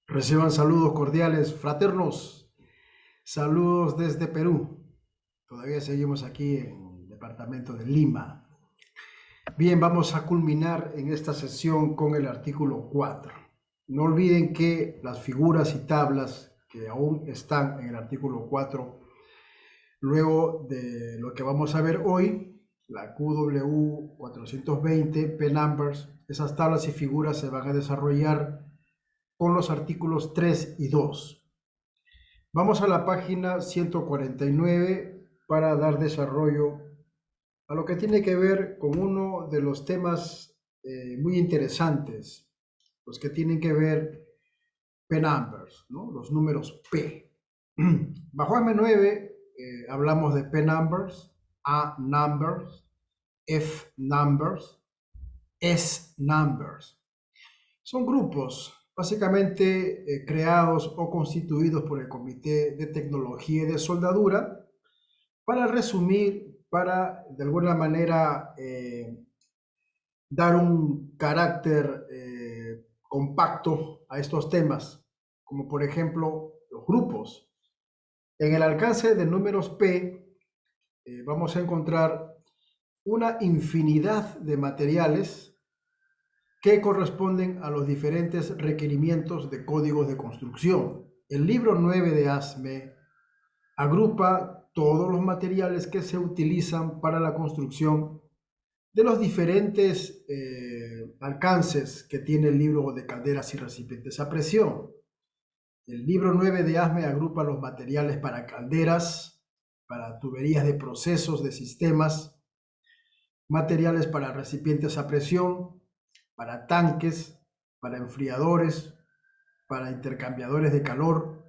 Reciban saludos cordiales, fraternos. Saludos desde Perú. Todavía seguimos aquí en el departamento de Lima. Bien, vamos a culminar en esta sesión con el artículo 4. No olviden que las figuras y tablas que aún están en el artículo 4, luego de lo que vamos a ver hoy, la QW 420, P-Numbers, esas tablas y figuras se van a desarrollar con los artículos 3 y 2. Vamos a la página 149 para dar desarrollo a lo que tiene que ver con uno de los temas muy interesantes, los que tienen que ver P-Numbers, ¿no? Los números P. Bajo M9 hablamos de P-Numbers, A-Numbers, F-Numbers, S-Numbers. Son grupos básicamente creados o constituidos por el Comité de Tecnología y de Soldadura para resumir, para de alguna manera dar un carácter compacto a estos temas, como por ejemplo los grupos. En el alcance de números P vamos a encontrar una infinidad de materiales que corresponden a los diferentes requerimientos de códigos de construcción. El libro 9 de ASME agrupa todos los materiales que se utilizan para la construcción de los diferentes alcances que tiene el libro de calderas y recipientes a presión. El libro 9 de ASME agrupa los materiales para calderas, para tuberías de procesos de sistemas, materiales para recipientes a presión, para tanques, para enfriadores, para intercambiadores de calor,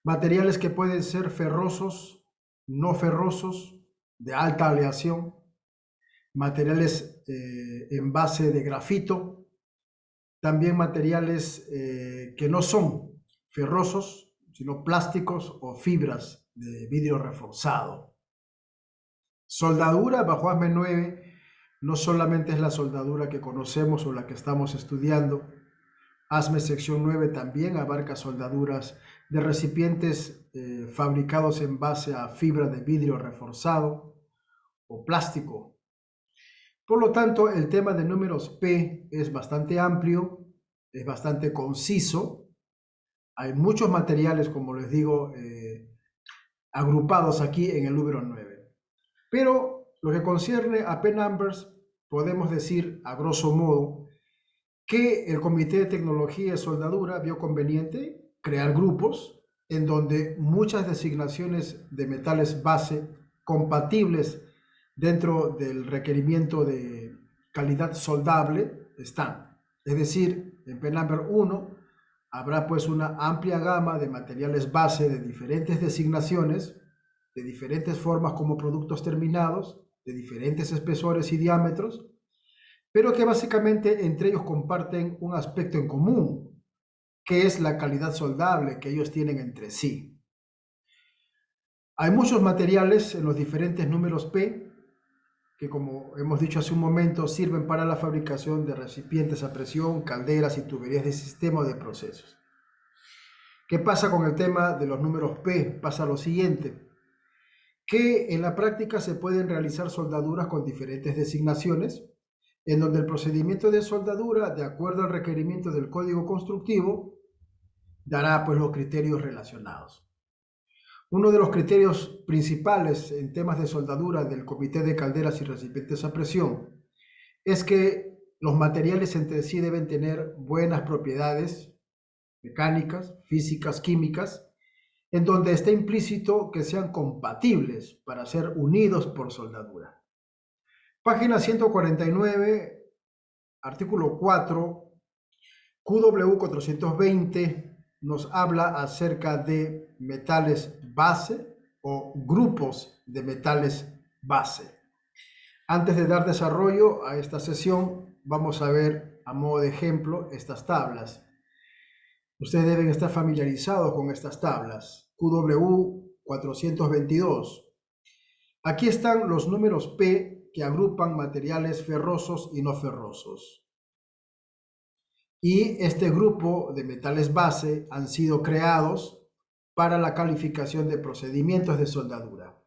materiales que pueden ser ferrosos, no ferrosos, de alta aleación, materiales en base de grafito, también materiales que no son ferrosos, sino plásticos o fibras de vidrio reforzado. Soldadura bajo ASME 9 no solamente es la soldadura que conocemos o la que estamos estudiando. ASME sección 9 también abarca soldaduras de recipientes fabricados en base a fibra de vidrio reforzado o plástico. Por lo tanto, el tema de números P es bastante amplio, es bastante conciso. Hay muchos materiales, como les digo, agrupados aquí en el número 9. Pero lo que concierne a P-Numbers, podemos decir a grosso modo que el Comité de Tecnología y Soldadura vio conveniente crear grupos en donde muchas designaciones de metales base compatibles dentro del requerimiento de calidad soldable están. Es decir, en P-Number 1 habrá pues una amplia gama de materiales base de diferentes designaciones, de diferentes formas como productos terminados, de diferentes espesores y diámetros, pero que básicamente entre ellos comparten un aspecto en común, que es la calidad soldable que ellos tienen entre sí. Hay muchos materiales en los diferentes números P que, como hemos dicho hace un momento, sirven para la fabricación de recipientes a presión, calderas y tuberías de sistema de procesos. ¿Qué pasa con el tema de los números P? Pasa lo siguiente, que en la práctica se pueden realizar soldaduras con diferentes designaciones, en donde el procedimiento de soldadura, de acuerdo al requerimiento del código constructivo, dará pues los criterios relacionados. Uno de los criterios principales en temas de soldadura del Comité de Calderas y Recipientes a Presión es que los materiales entre sí deben tener buenas propiedades mecánicas, físicas, químicas, en donde está implícito que sean compatibles para ser unidos por soldadura. Página 149, artículo 4, QW 420 nos habla acerca de metales base o grupos de metales base. Antes de dar desarrollo a esta sesión, vamos a ver a modo de ejemplo estas tablas. Ustedes deben estar familiarizados con estas tablas. QW 422. Aquí están los números P que agrupan materiales ferrosos y no ferrosos. y este grupo de metales base han sido creados para la calificación de procedimientos de soldadura.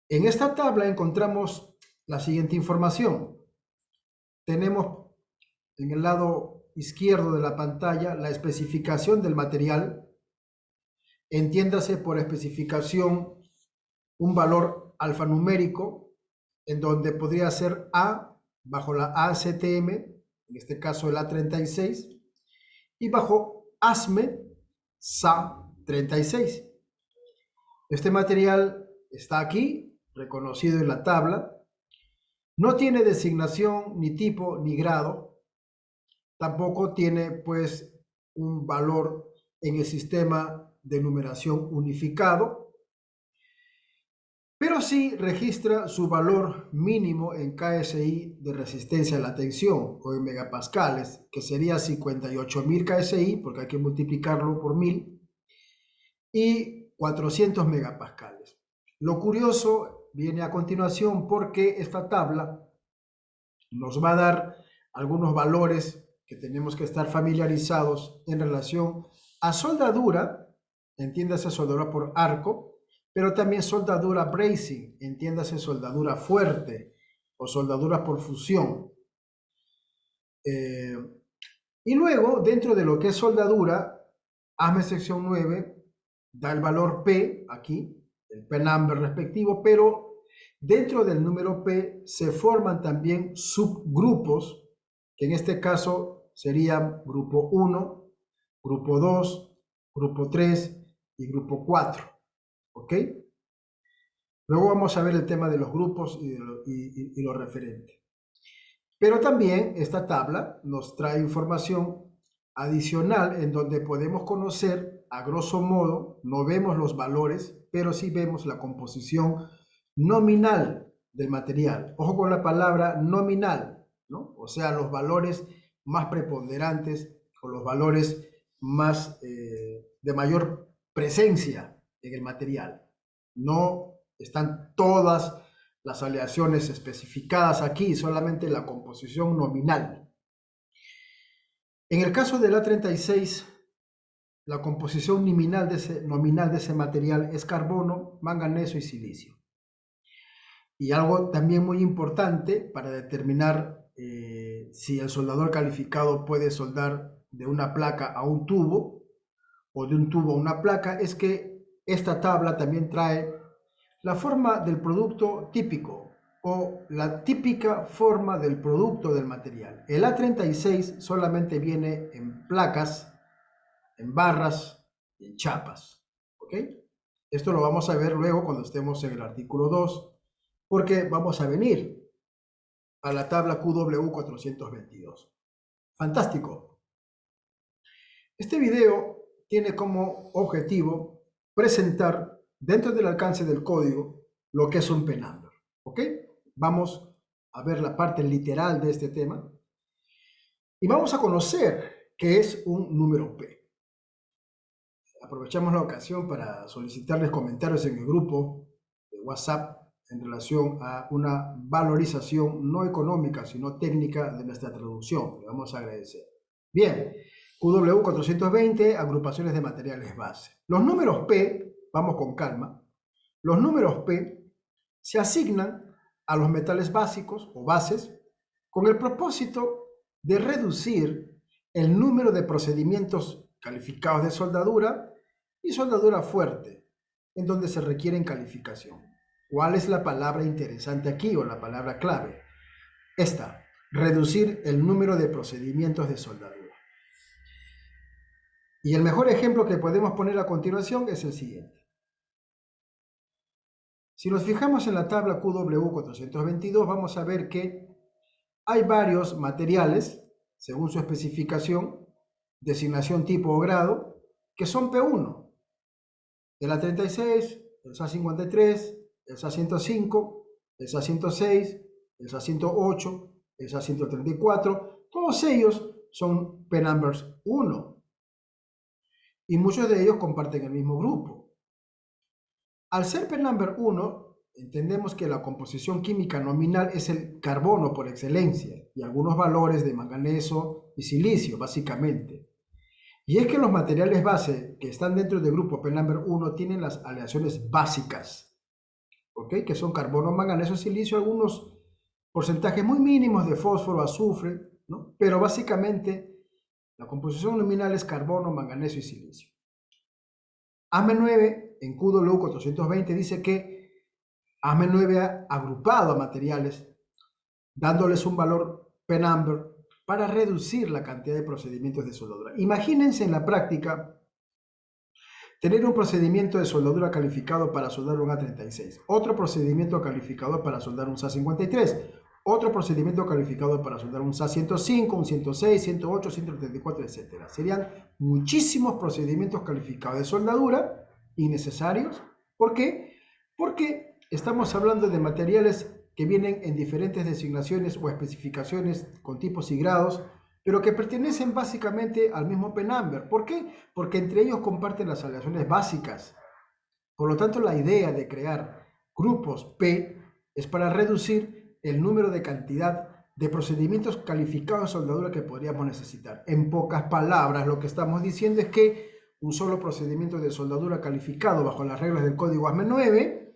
En esta tabla encontramos la siguiente información. Tenemos en el lado izquierdo de la pantalla la especificación del material. Entiéndase por especificación un valor alfanumérico en donde podría ser A bajo la ASTM, en este caso el A36, y bajo ASME SA36. Este material está aquí, reconocido en la tabla. No tiene designación, ni tipo, ni grado. Tampoco tiene, pues, un valor en el sistema de numeración unificado, pero sí registra su valor mínimo en KSI de resistencia a la tensión o en megapascales, que sería 58.000 KSI, porque hay que multiplicarlo por 1000, y 400 megapascales. Lo curioso viene a continuación porque esta tabla nos va a dar algunos valores que tenemos que estar familiarizados en relación a soldadura, entiéndase soldadura por arco, pero también soldadura bracing, entiéndase soldadura fuerte o soldadura por fusión. Y luego, dentro de lo que es soldadura, ASME sección 9 da el valor P aquí, el P number respectivo, pero dentro del número P se forman también subgrupos, que en este caso serían grupo 1, grupo 2, grupo 3 y grupo 4. ¿Ok? Luego vamos a ver el tema de los grupos y lo referente. Pero también esta tabla nos trae información adicional en donde podemos conocer, a grosso modo, no vemos los valores, pero sí vemos la composición nominal del material. Ojo con la palabra nominal, ¿no? O sea, los valores más preponderantes o los valores más de mayor presencia en el material. No están todas las aleaciones especificadas aquí, solamente la composición nominal. En el caso del A36, la composición nominal de ese material es carbono, manganeso y silicio. Y algo también muy importante para determinar si el soldador calificado puede soldar de una placa a un tubo o de un tubo a una placa es que esta tabla también trae la forma del producto típico o la típica forma del producto del material. El A36 solamente viene en placas, en barras y en chapas. ¿Ok? Esto lo vamos a ver luego cuando estemos en el artículo 2, porque vamos a venir a la tabla QW422. Fantástico. Este video tiene como objetivo presentar dentro del alcance del código lo que es un P number. ¿Ok? Vamos a ver la parte literal de este tema y vamos a conocer qué es un número P. Aprovechamos la ocasión para solicitarles comentarios en el grupo de WhatsApp en relación a una valorización no económica, sino técnica de nuestra traducción. Le vamos a agradecer. Bien, QW420, agrupaciones de materiales base. Los números P, vamos con calma, los números P se asignan a los metales básicos o bases con el propósito de reducir el número de procedimientos calificados de soldadura y soldadura fuerte, en donde se requieren calificación. ¿Cuál es la palabra interesante aquí o la palabra clave? Esta, reducir el número de procedimientos de soldadura. Y el mejor ejemplo que podemos poner a continuación es el siguiente. Si nos fijamos en la tabla QW422, vamos a ver que hay varios materiales, según su especificación, designación tipo o grado, que son P1. El A36, el SA53, el SA105, el SA106, el SA108, el SA134, todos ellos son P numbers 1. Y muchos de ellos comparten el mismo grupo. Al ser P number 1, entendemos que la composición química nominal es el carbono por excelencia y algunos valores de manganeso y silicio, básicamente. Y es que los materiales base que están dentro del grupo P number 1 tienen las aleaciones básicas, ¿ok? Que son carbono, manganeso, silicio, algunos porcentajes muy mínimos de fósforo, azufre, ¿no? Pero básicamente la composición nominal es carbono, manganeso y silicio. AME9 en QW 420 dice que AME9 ha agrupado a materiales dándoles un valor P number para reducir la cantidad de procedimientos de soldadura. Imagínense en la práctica tener un procedimiento de soldadura calificado para soldar un A36, otro procedimiento calificado para soldar un SA53, otro procedimiento calificado para soldar un SA105, un 106, 108, 134, etc. Serían muchísimos procedimientos calificados de soldadura innecesarios. ¿Por qué? Porque estamos hablando de materiales que vienen en diferentes designaciones o especificaciones con tipos y grados, pero que pertenecen básicamente al mismo P number. ¿Por qué? Porque entre ellos comparten las aleaciones básicas. Por lo tanto, la idea de crear grupos P es para reducir el número de cantidad de procedimientos calificados de soldadura que podríamos necesitar. En pocas palabras, lo que estamos diciendo es que un solo procedimiento de soldadura calificado bajo las reglas del código ASME9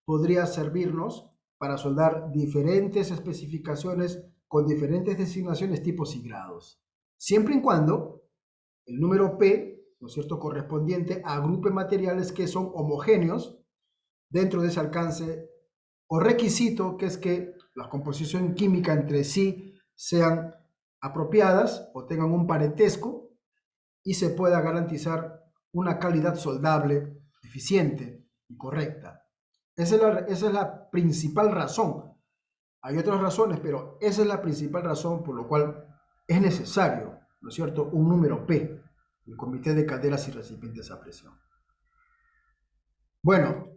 podría servirnos para soldar diferentes especificaciones con diferentes designaciones, tipos y grados, siempre y cuando el número P, ¿no es cierto?, correspondiente agrupe materiales que son homogéneos dentro de ese alcance o requisito, que es que la composición química entre sí sean apropiadas o tengan un parentesco y se pueda garantizar una calidad soldable eficiente y correcta. Esa es la principal razón. Hay otras razones, pero esa es la principal razón por la cual es necesario, ¿no es cierto?, un número P, el Comité de Calderas y Recipientes a Presión. Bueno,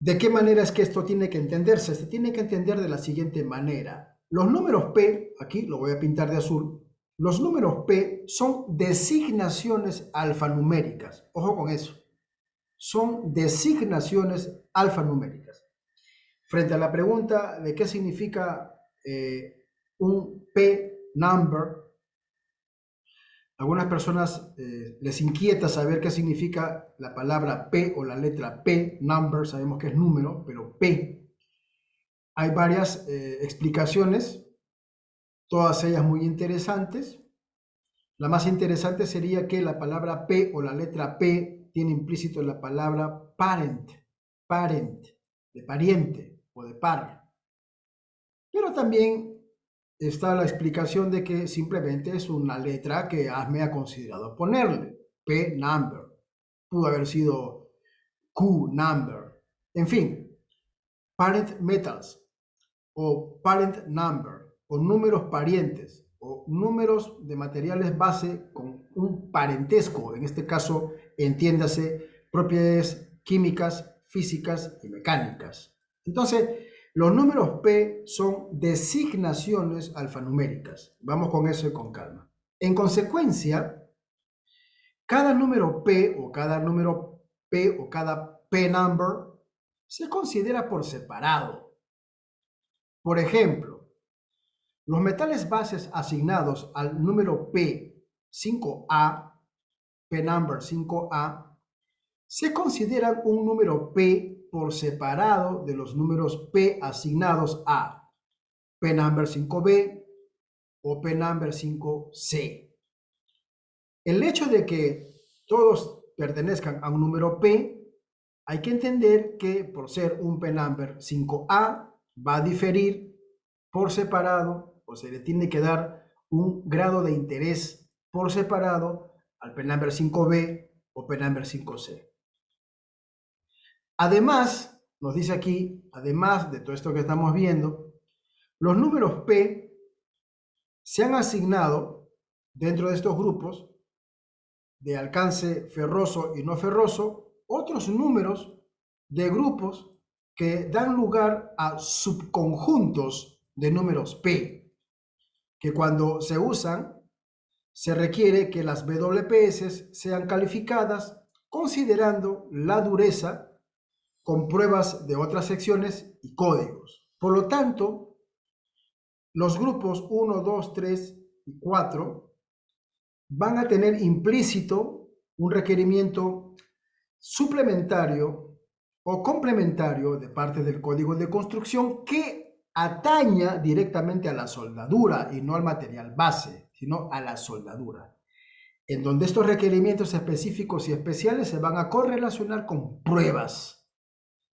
¿de qué manera es que esto tiene que entenderse? Se tiene que entender de la siguiente manera. Los números P, aquí lo voy a pintar de azul, los números P son designaciones alfanuméricas. Ojo con eso. Son designaciones alfanuméricas. Frente a la pregunta de qué significa un P number, algunas personas les inquieta saber qué significa la palabra P o la letra P, number, sabemos que es número, pero P. Hay varias explicaciones, todas ellas muy interesantes. La más interesante sería que la palabra P o la letra P tiene implícito la palabra parent, de pariente o de par. Pero también está la explicación de que simplemente es una letra que ASME ha considerado ponerle. P number. Pudo haber sido Q number. En fin, parent metals o parent number o números parientes o números de materiales base con un parentesco. En este caso, entiéndase propiedades químicas, físicas y mecánicas. Entonces, los números P son designaciones alfanuméricas. Vamos con eso y con calma. En consecuencia, cada número P o cada número P o cada P number se considera por separado. Por ejemplo, los metales bases asignados al número P5A, P number 5A, se consideran un número P por separado de los números P asignados a P number 5B o P number 5C. El hecho de que todos pertenezcan a un número P, hay que entender que por ser un P number 5A va a diferir por separado, o se le tiene que dar un grado de interés por separado al P number 5B o P number 5C. Además, nos dice aquí, además de todo esto que estamos viendo, los números P se han asignado dentro de estos grupos de alcance ferroso y no ferroso otros números de grupos que dan lugar a subconjuntos de números P, que cuando se usan se requiere que las WPS sean calificadas considerando la dureza con pruebas de otras secciones y códigos. Por lo tanto, los grupos 1, 2, 3 y 4 van a tener implícito un requerimiento suplementario o complementario de parte del código de construcción que ataña directamente a la soldadura y no al material base, sino a la soldadura, en donde estos requerimientos específicos y especiales se van a correlacionar con pruebas.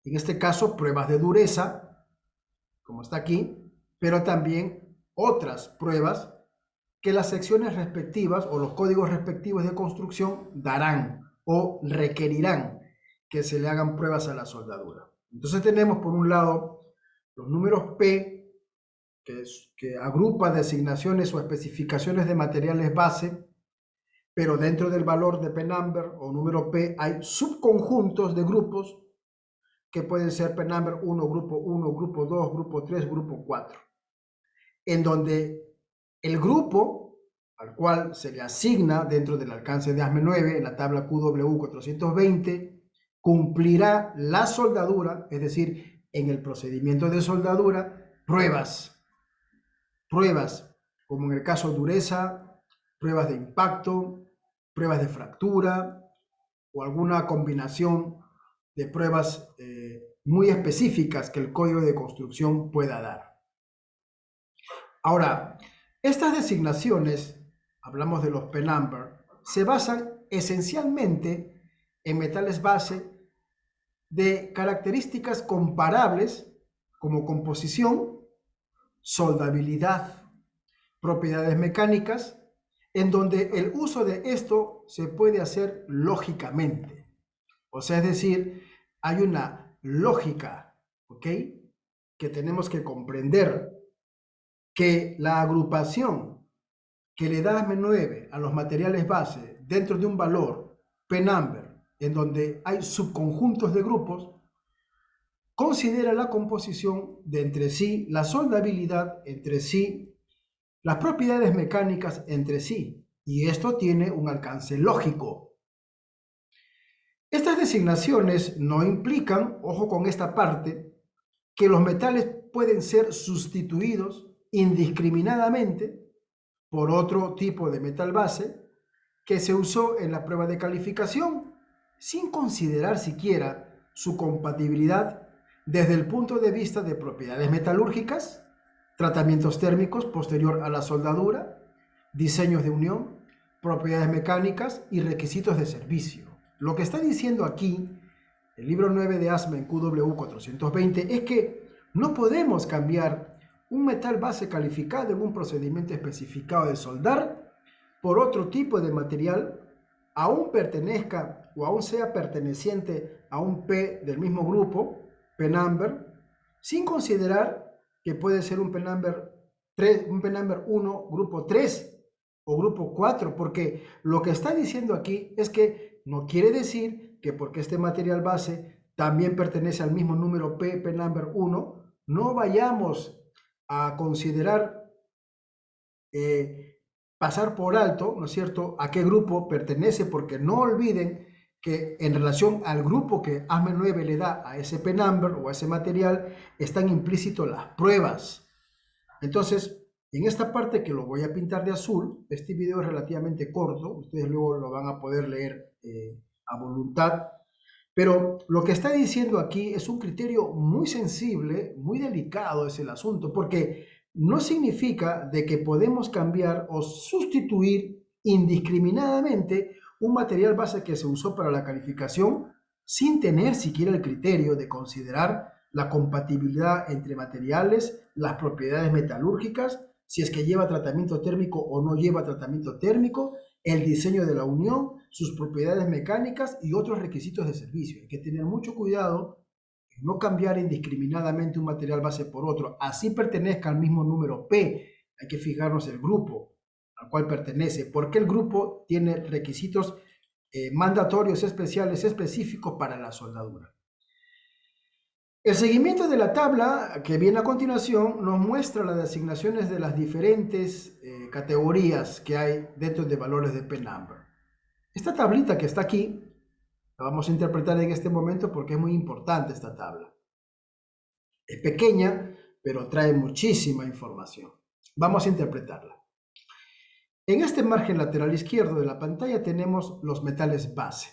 En este caso, pruebas de dureza, como está aquí, pero también otras pruebas que las secciones respectivas o los códigos respectivos de construcción darán o requerirán que se le hagan pruebas a la soldadura. Entonces tenemos por un lado los números P, que agrupa designaciones o especificaciones de materiales base, pero dentro del valor de P-number o número P hay subconjuntos de grupos que pueden ser P-number 1, grupo 2, grupo 3, grupo 4, en donde el grupo al cual se le asigna dentro del alcance de ASME9 en la tabla QW420 cumplirá la soldadura, es decir, en el procedimiento de soldadura, pruebas como en el caso de dureza, pruebas de impacto, pruebas de fractura o alguna combinación de pruebas muy específicas que el código de construcción pueda dar. Ahora, estas designaciones, hablamos de los P-number, se basan esencialmente en metales base de características comparables como composición, soldabilidad, propiedades mecánicas, en donde el uso de esto se puede hacer lógicamente. O sea, es decir, hay una lógica, ¿ok?, que tenemos que comprender, que la agrupación que le da ASME9 a los materiales base dentro de un valor P-number, en donde hay subconjuntos de grupos, considera la composición de entre sí, la soldabilidad entre sí, las propiedades mecánicas entre sí, y esto tiene un alcance lógico. Estas designaciones no implican, ojo con esta parte, que los metales pueden ser sustituidos indiscriminadamente por otro tipo de metal base que se usó en la prueba de calificación, sin considerar siquiera su compatibilidad desde el punto de vista de propiedades metalúrgicas, tratamientos térmicos posterior a la soldadura, diseños de unión, propiedades mecánicas y requisitos de servicio. Lo que está diciendo aquí el libro 9 de ASME en QW420 es que no podemos cambiar un metal base calificado en un procedimiento especificado de soldar por otro tipo de material, aún pertenezca o aún sea perteneciente a un P del mismo grupo, P-number, sin considerar que puede ser un P-number 3, un P-number 1, grupo 3 o grupo 4, porque lo que está diciendo aquí es que no quiere decir que porque este material base también pertenece al mismo número P, P-number 1, no vayamos a considerar pasar por alto, ¿no es cierto?, a qué grupo pertenece, porque no olviden que en relación al grupo que ASME9 le da a ese P-number o a ese material, están implícitos las pruebas. Entonces, en esta parte que lo voy a pintar de azul, este video es relativamente corto, ustedes luego lo van a poder leer a voluntad, pero lo que está diciendo aquí es un criterio muy sensible, muy delicado es el asunto, porque no significa de que podemos cambiar o sustituir indiscriminadamente un material base que se usó para la calificación sin tener siquiera el criterio de considerar la compatibilidad entre materiales, las propiedades metalúrgicas, si es que lleva tratamiento térmico o no lleva tratamiento térmico, el diseño de la unión, sus propiedades mecánicas y otros requisitos de servicio. Hay que tener mucho cuidado en no cambiar indiscriminadamente un material base por otro, así pertenezca al mismo número P. Hay que fijarnos el grupo al cual pertenece, porque el grupo tiene requisitos mandatorios especiales específicos para la soldadura. El seguimiento de la tabla que viene a continuación nos muestra las designaciones de las diferentes categorías que hay dentro de valores de P-number. Esta tablita que está aquí, La vamos a interpretar en este momento porque es muy importante esta tabla. Es pequeña, pero trae muchísima información. Vamos a interpretarla. En este margen lateral izquierdo de la pantalla tenemos los metales base.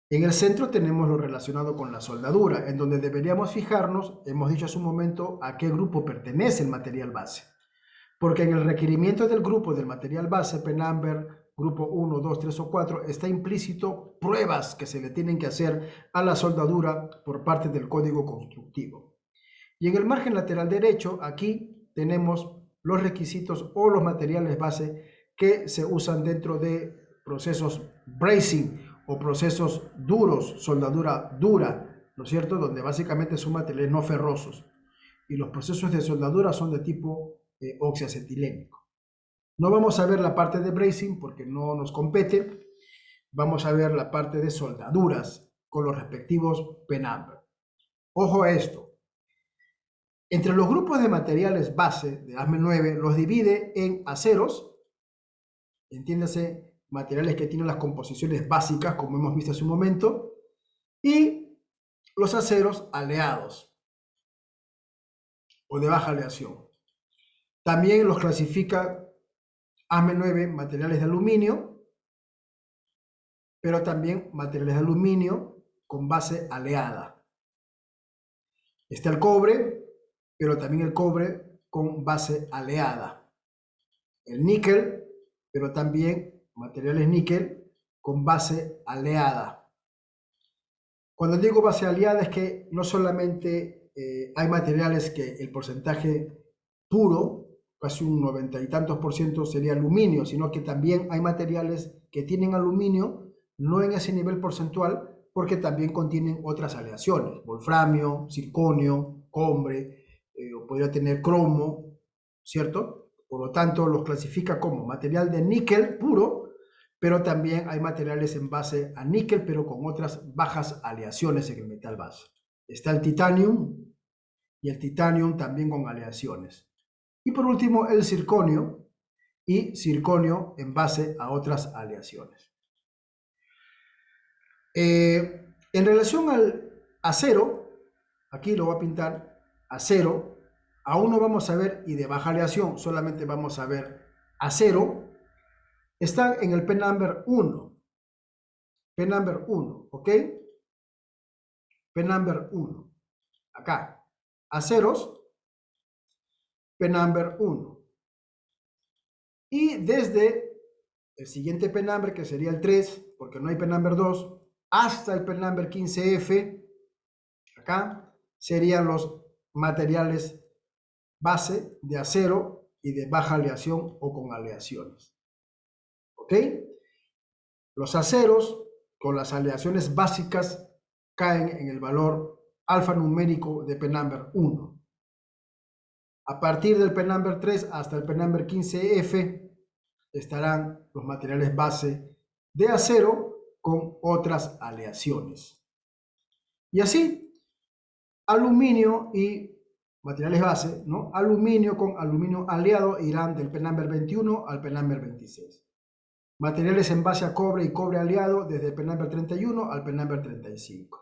En el centro tenemos lo relacionado con la soldadura, en donde deberíamos fijarnos, hemos dicho hace un momento, a qué grupo pertenece el material base. Porque en el requerimiento del grupo del material base, PENAMBER, grupo 1, 2, 3 o 4, está implícito pruebas que se le tienen que hacer a la soldadura por parte del código constructivo. Y en el margen lateral derecho, aquí tenemos los requisitos o los materiales base que se usan dentro de procesos bracing o procesos duros, soldadura dura, ¿no es cierto? Donde básicamente son materiales no ferrosos. Y los procesos de soldadura son de tipo oxiacetilénico. No vamos a ver la parte de bracing porque no nos compete. Vamos a ver la parte de soldaduras con los respectivos PENAMBER. Ojo a esto. Entre los grupos de materiales base de ASME 9 los divide en aceros, entiéndase, materiales que tienen las composiciones básicas, como hemos visto hace un momento, y los aceros aleados o de baja aleación. También los clasifica ASME 9 materiales de aluminio, pero también materiales de aluminio con base aleada. Está el cobre, pero también el cobre con base aleada. El níquel, pero también materiales níquel con base aleada. Cuando digo base aleada es que no solamente hay materiales que el porcentaje puro, casi un 90 y tantos % sería aluminio, sino que también hay materiales que tienen aluminio, no en ese nivel porcentual, porque también contienen otras aleaciones, wolframio, circonio, cobre, o podría tener cromo, ¿cierto? Por lo tanto, los clasifica como material de níquel puro, pero también hay materiales en base a níquel, pero con otras bajas aleaciones en el metal base. Está el titanium, y el titanium también con aleaciones. Y por último, el circonio, y circonio en base a otras aleaciones. En relación al acero, aquí lo voy a pintar, acero, aún no vamos a ver, y de baja aleación, solamente vamos a ver acero, están en el PENAMBER 1. PENAMBER 1, ¿ok? PENAMBER 1. Acá, aceros, PENAMBER 1. Y desde el siguiente PENAMBER, que sería el 3, porque no hay PENAMBER 2, hasta el PENAMBER 15F, acá, serían los materiales base de acero y de baja aleación o con aleaciones. ¿Ok? Los aceros con las aleaciones básicas caen en el valor alfanumérico de PENAMBER 1. A partir del PENAMBER 3 hasta el PENAMBER 15F estarán los materiales base de acero con otras aleaciones. Y así, aluminio y materiales base, ¿no? Aluminio con aluminio aliado irán del PENAMBER 21 al PENAMBER 26. Materiales en base a cobre y cobre aliado desde el PENAMBER 31 al PENAMBER 35.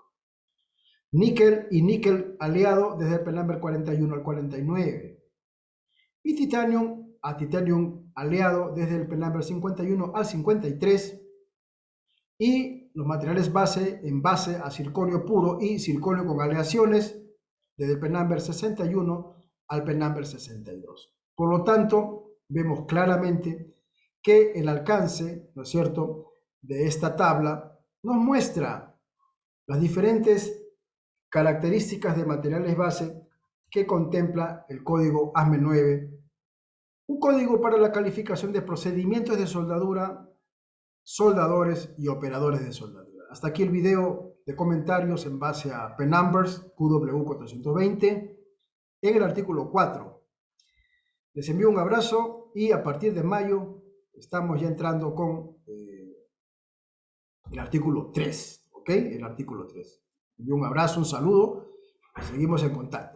Níquel y níquel aliado desde el PENAMBER 41 al 49. Y titanium a titanium aliado desde el PENAMBER 51 al 53. Y los materiales base en base a circonio puro y circonio con aleaciones desde el PENAMBER 61 al PENAMBER 62. Por lo tanto, vemos claramente que el alcance, ¿no es cierto?, de esta tabla nos muestra las diferentes características de materiales base que contempla el código ASME 9, un código para la calificación de procedimientos de soldadura, soldadores y operadores de soldadura. Hasta aquí el video de comentarios en base a PENAMBERS QW420 en el artículo 4. Les envío un abrazo y a partir de mayo estamos ya entrando con el artículo 3, ¿ok? El artículo 3. Les envío un abrazo, un saludo, seguimos en contacto.